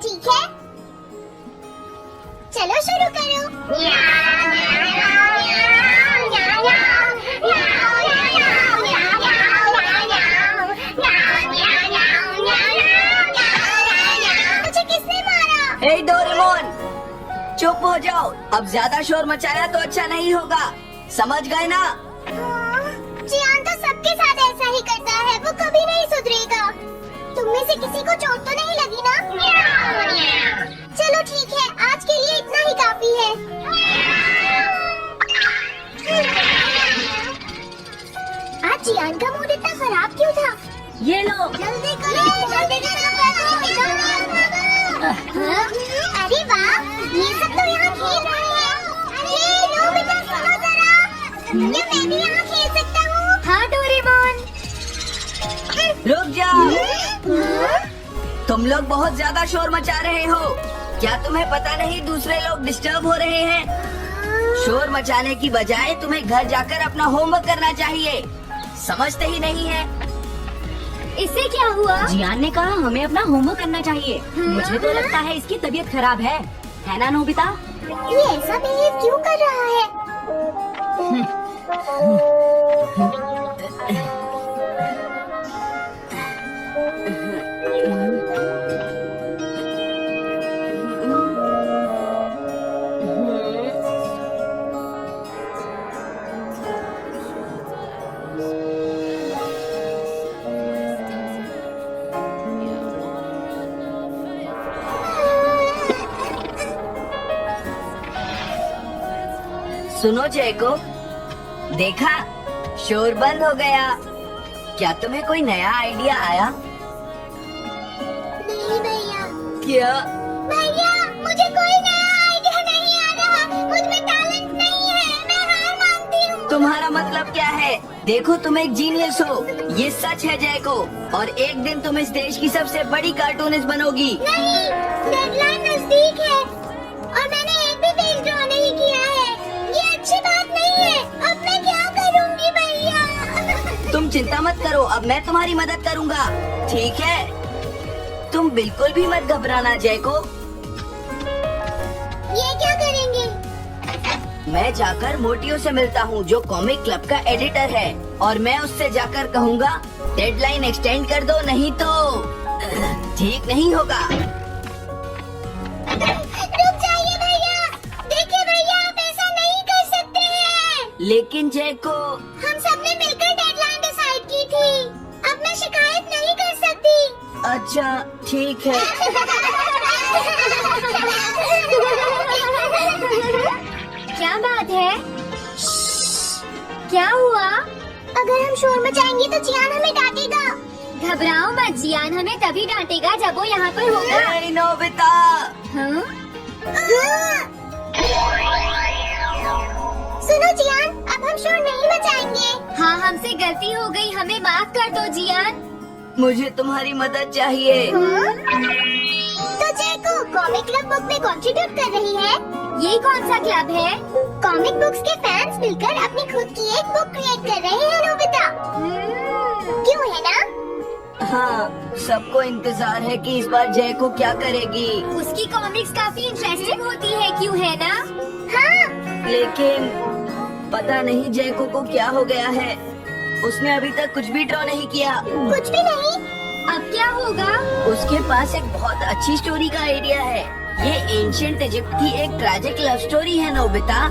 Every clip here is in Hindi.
ठीक है? चलो शुरू करो। मुझे किसने मारा? हे डोरेमोन, चुप हो जाओ। अब ज्यादा शोर मचाया तो अच्छा नहीं होगा, समझ गए ना? जियान तो सबके साथ ऐसा ही करता है, वो कभी नहीं सुधरेगा। तुम में से किसी को चोट तो नहीं लगी ना? चलो ठीक है, आज के लिए इतना ही काफी है। आज जियान का मूड इतना खराब क्यों था? ये लो। जल्दी करो, जल्दी करो। अरे वाह, ये सब तो यहाँ खेल रहे हैं। अरे नोबिता, सुनो जरा, क्या मैं भी यहाँ खेल सकता हूँ? हाँ डोरेमोन। रुक जाओ, तुम लोग बहुत ज्यादा शोर मचा रहे हो। क्या तुम्हें पता नहीं दूसरे लोग डिस्टर्ब हो रहे हैं? शोर मचाने की बजाय तुम्हें घर जाकर अपना होमवर्क करना चाहिए। समझते ही नहीं है। इससे क्या हुआ? जियान ने कहा हमें अपना होमवर्क करना चाहिए। मुझे तो लगता है इसकी तबीयत खराब है ना नोबिता? ये ऐसा बिहेव क्यों कर रहा है? सुनो जयको, देखा, शोर बंद हो गया। क्या तुम्हें कोई नया आइडिया आया? नहीं भैया। क्या? भैया, मुझे कोई नया आइडिया नहीं आ रहा। मुझ में टैलेंट नहीं है, मैं हार मानती हूँ। तुम्हारा मतलब क्या है? देखो, तुम एक जीनियस हो, ये सच है जयको। और एक दिन तुम इस देश की सबसे बड़ी कार्टूनिस्ट बनोगी। नहीं, डेडलाइन नजदीक है और मैंने एक भी पेज ड्रॉ नहीं किया है। ये अच्छी बात नहीं है। अब मैं क्या करूँगी भैया? तुम चिंता मत करो, अब मैं तुम्हारी मदद करूँगा, ठीक है? तुम बिल्कुल भी मत घबराना जयको। ये क्या करेंगे? मैं जाकर मोटियो से मिलता हूँ, जो कॉमिक क्लब का एडिटर है, और मैं उससे जाकर कहूँगा डेडलाइन एक्सटेंड कर दो, नहीं तो ठीक नहीं होगा। रुक जाइए भैया। देखिए भैया, आप ऐसा नहीं कर सकते हैं। लेकिन जयको, हम सबने मिलकर डेडलाइन डिसाइड की थी। अब मैं शिकायत नहीं कर सकती। अच्छा ठीक है। क्या बात है? क्या हुआ? अगर हम शोर मचाएंगे तो जियान हमें डांटेगा। घबराओ मत, जियान हमें तभी डांटेगा जब वो यहाँ पर होगा। हे नोबिता, हाँ? सुनो जियान, अब हम शोर नहीं मचाएंगे। हाँ, हमसे गलती हो गई, हमें माफ कर दो जियान। मुझे तुम्हारी मदद चाहिए। तो जयको कॉमिक क्लब बुक में कंट्रीब्यूट कर रही है। ये कौन सा क्लब है? कॉमिक बुक्स के फैंस मिलकर अपनी खुद की एक बुक क्रिएट कर रहे हैं नोबिता। क्यों है ना? हाँ, सबको इंतजार है कि इस बार जयको क्या करेगी। उसकी कॉमिक्स काफी इंटरेस्टिंग होती है, क्यों है ना? हाँ। लेकिन पता नहीं जयको को क्या हो गया है। उसने अभी तक कुछ भी ड्रॉ नहीं किया। कुछ भी नहीं? अब क्या होगा? उसके पास एक बहुत अच्छी स्टोरी का आइडिया है। ये एंशिएंट इजिप्ट की एक ट्रैजिक लव स्टोरी है नोबिता।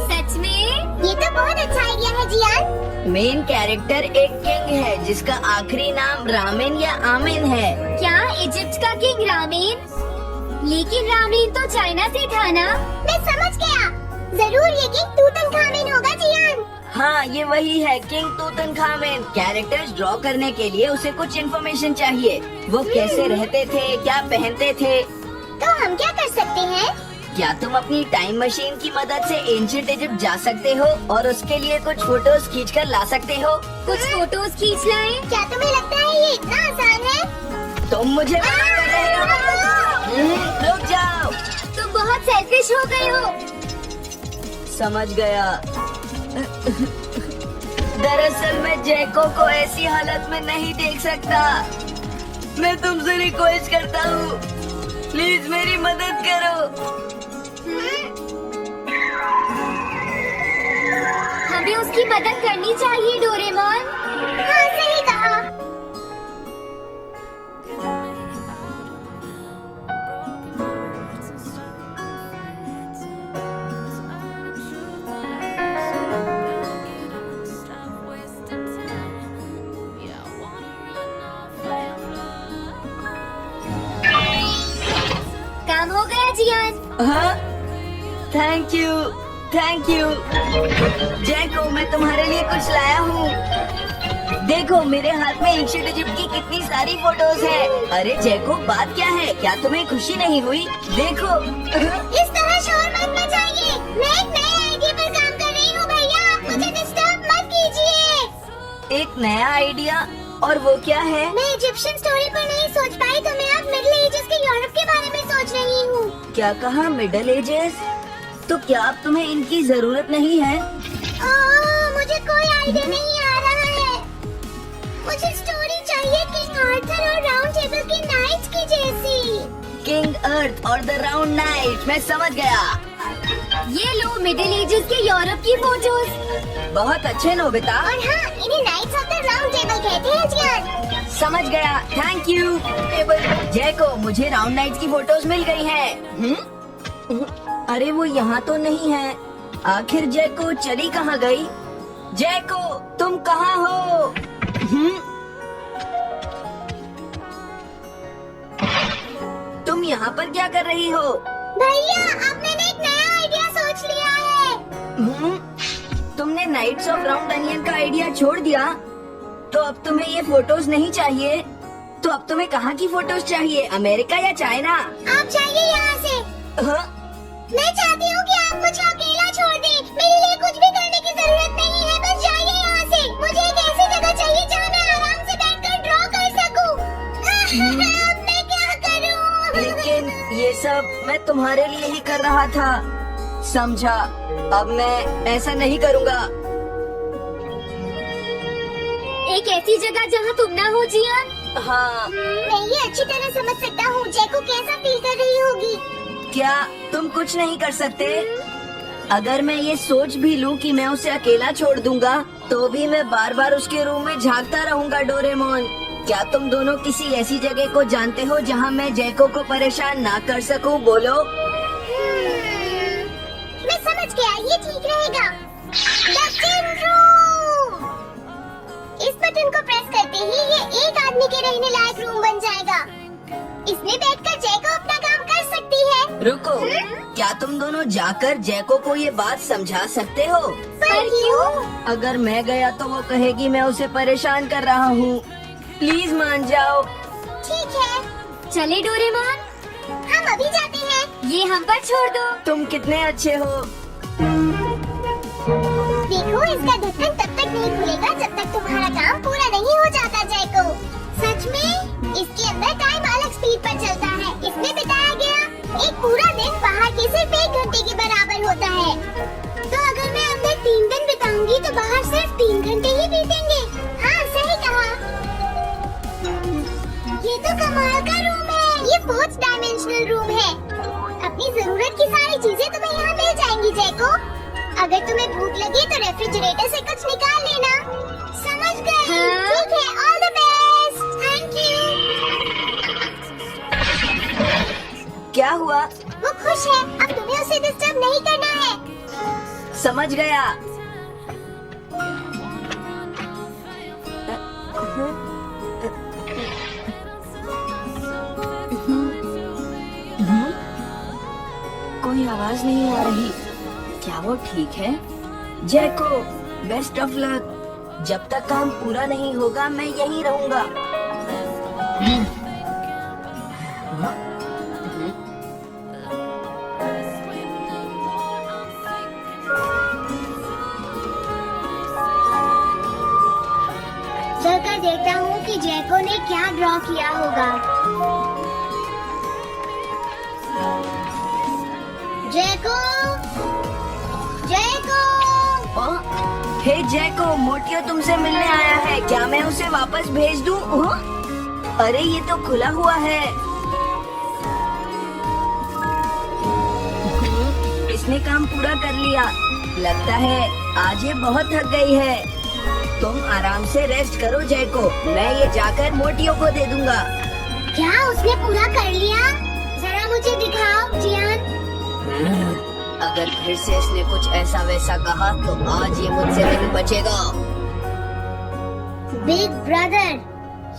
सच में? ये तो बहुत अच्छा आइडिया है जियान। मेन कैरेक्टर एक किंग है जिसका आखिरी नाम रामेन या आमेन है। क्या इजिप्ट का किंग रामेन? लेकिन रामेन तो चाइना से था ना? मैं समझ गया, जरूर ये किंग तूतनखामेन होगा जियान। हाँ, ये वही है, किंग तूतनखामेन। कैरेक्टर्स ड्रॉ करने के लिए उसे कुछ इन्फॉर्मेशन चाहिए। वो कैसे रहते थे, क्या पहनते थे। तो हम क्या कर सकते हैं? क्या तुम अपनी टाइम मशीन की मदद से एंशिएंट इजिप्ट जा सकते हो और उसके लिए कुछ फोटोज खींच कर ला सकते हो? कुछ फोटोज खींच लाएं? क्या तुम्हें लगता है ये इतना आसान है? तुम मुझे मना कर रहे हो? रुक जाओ। तुम बहुत सेल्फिश हो गए हो। समझ गया। दरअसल मैं जैको को ऐसी हालत में नहीं देख सकता। मैं तुमसे रिक्वेस्ट करता हूँ, प्लीज मेरी मदद करो। हमें उसकी मदद करनी चाहिए डोरेमोन। हाँ सही कहा। काम हो गया जियान। हाँ, थैंक यू, थैंक यू। जैको, मैं तुम्हारे लिए कुछ लाया हूँ। देखो मेरे हाथ में एंशिएंट इजिप्ट की कितनी सारी फोटोज है। अरे जैको, बात क्या है? क्या तुम्हें खुशी नहीं हुई? देखो। इस तरह शोर मत मचाइए। मैं एक नए आइडिया पर काम कर रही हूँ भैया, आप मुझे डिस्टर्ब मत कीजिए। एक नया आइडिया? और वो क्या है? मैं इजिप्शियन स्टोरी पर नहीं सोच पाई तो मैं अब मिडिल एजेस के यूरोप के बारे में सोच रही हूँ। क्या कहा? Middle edges? तो क्या अब तुम्हें इनकी जरूरत नहीं है? मुझे कोई आइडिया नहीं आ रहा है। मुझे स्टोरी चाहिए किंग आर्थर और राउंड टेबल के नाइट्स की जैसी। किंग अर्थ और द राउंड नाइट, मैं समझ गया। ये लो मिडिल एजेस के यूरोप की फोटोज। बहुत अच्छे नोबिता। और हाँ, इन्हें knights of the round table कहते हैं जियान। समझ गया, थैंक यू। जैको, मुझे राउंड नाइट्स की फोटोज मिल गई हैं। अरे वो यहाँ तो नहीं है। आखिर जैको चली कहाँ गई? जैको, तुम कहाँ हो? तुम यहाँ पर क्या कर रही हो? भैया, अब मैंने एक नया आइडिया सोच लिया है। तुमने नाइट्स ऑफ राउंड अनियन का आइडिया छोड़ दिया? तो अब तुम्हें ये फोटोज नहीं चाहिए? तो अब तुम्हें कहाँ की फोटोज चाहिए? अमेरिका या चाइना? आप जाइए यहाँ से। हाँ? मैं चाहती हूँ कि आप मुझे अकेला छोड़ दें। मेरे लिए कुछ भी करने की जरूरत नहीं है, बस जाइए यहाँ से। मुझे एक ऐसी जगह चाहिए जहाँ मैं आराम से बैठकर ड्रॉ कर सकूँ। अब मैं क्या करूँ? लेकिन ये सब मैं तुम्हारे लिए ही कर रहा था, समझा? अब मैं ऐसा नहीं करूँगा। एक ऐसी जगह जहाँ तुम ना हो जियान। हाँ। मैं ये अच्छी तरह समझ सकता हूँ जैको कैसा फील कर रही होगी। क्या तुम कुछ नहीं कर सकते? अगर मैं ये सोच भी लूं कि मैं उसे अकेला छोड़ दूंगा, तो भी मैं बार बार उसके रूम में झांकता रहूंगा। डोरेमोन, क्या तुम दोनों किसी ऐसी जगह को जानते हो जहां मैं जैको को परेशान ना कर सकूं? बोलो। मैं समझ गया, ये ठीक रहेगा। Dustin room. इस बटन को प्रेस करते ही ये एक आदमी के रहने लायक रूम बन जाएगा। इसमें बैठकर जैको अपना काम कर सकती है। रुको, क्या तुम दोनों जाकर जैको को ये बात समझा सकते हो? पर क्यों? अगर मैं गया तो वो कहेगी मैं उसे परेशान कर रहा हूँ। प्लीज मान जाओ। ठीक है, चले डोरेमोन, हम अभी जाते हैं। ये हम पर छोड़ दो। तुम कितने अच्छे हो। देखो, इसका ढक्कन तब तक नहीं खुलेगा जब तक तुम्हारा काम पूरा नहीं हो जाता जैको। सच में? इसके अंदर टाइम अलग स्पीड पर चलता है। इसमें बिताया गया एक पूरा दिन बाहर के सिर्फ 1 घंटे के बराबर होता है। तो अगर मैं अंदर 3 दिन बिताऊंगी तो बाहर सिर्फ 3 घंटे ही बीतेंगे। हाँ, सही कहा। ये तो कमाल का रूम है। ये 4th डायमेंशनल रूम है। अपनी जरूरत की सारी चीजें तुम्हें यहाँ मिल जाएंगी जैको। अगर तुम्हें भूख लगी तो रेफ्रिजरेटर से कुछ निकाल लेना। समझ गए? ठीक है, all the best. Thank you. क्या हुआ? वो खुश है, अब तुम्हें उसे डिस्टर्ब नहीं करना है। समझ गया। कोई आवाज नहीं आ रही। क्या वो ठीक है? जैको, बेस्ट ऑफ लक। जब तक काम पूरा नहीं होगा मैं यहीं रहूंगा। चलकर देखता हूँ कि जैको ने क्या ड्रॉ किया होगा। जैको, जैको। हे जैको, मोटियो तुमसे मिलने आया है। क्या मैं उसे वापस भेज दूं? अरे ये तो खुला हुआ है। उसने काम पूरा कर लिया। लगता है आज ये बहुत थक गई है। तुम आराम से रेस्ट करो जैको, मैं ये जाकर मोटियों को दे दूंगा। क्या उसने पूरा कर लिया? जरा मुझे दिखाओ जियान। अगर फिर से इसने कुछ ऐसा वैसा कहा तो आज ये मुझसे नहीं बचेगा। बिग ब्रदर,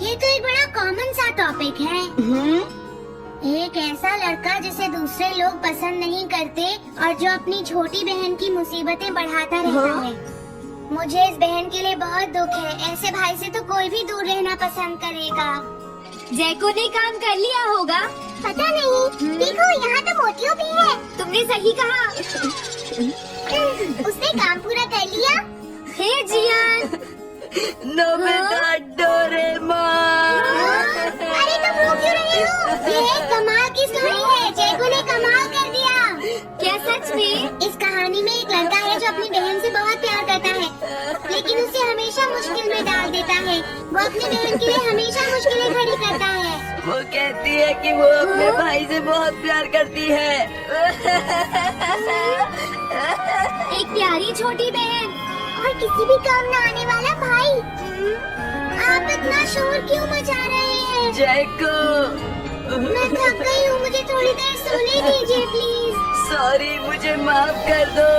ये तो एक बड़ा कॉमन सा टॉपिक है। एक ऐसा लड़का जिसे दूसरे लोग पसंद नहीं करते और जो अपनी छोटी बहन की मुसीबतें बढ़ाता रहता है। मुझे इस बहन के लिए बहुत दुख है। ऐसे भाई से तो कोई भी दूर रहना पसंद करेगा। जैको ने काम कर लिया होगा। पता नहीं। देखो यहाँ तो मोतियो भी है। तुमने सही कहा। उसने काम पूरा कर लिया। हे जियान, नोबिता, डोरेमोन। अरे तुम रो क्यों रहे हो? ये एक कमाल की स्टोरी है। जैको ने कमाल कर दिया। क्या सच में? इस कहानी में एक लड़का है जो अपनी बहन से बहुत प्यार करता है, लेकिन उसे हमेशा मुश्किल में डाल देता है। वो अपनी बहन के लिए हमेशा मुश्किलें खड़ी करता है। वो कहती है कि वो अपने भाई से बहुत प्यार करती है। एक प्यारी छोटी बहन और किसी भी काम न आने वाला भाई। आप इतना शोर क्यों मचा रहे हैं? जैको, मैं थक गई हूँ, मुझे थोड़ी देर सोने दीजिए प्लीज। सॉरी, मुझे माफ कर दो।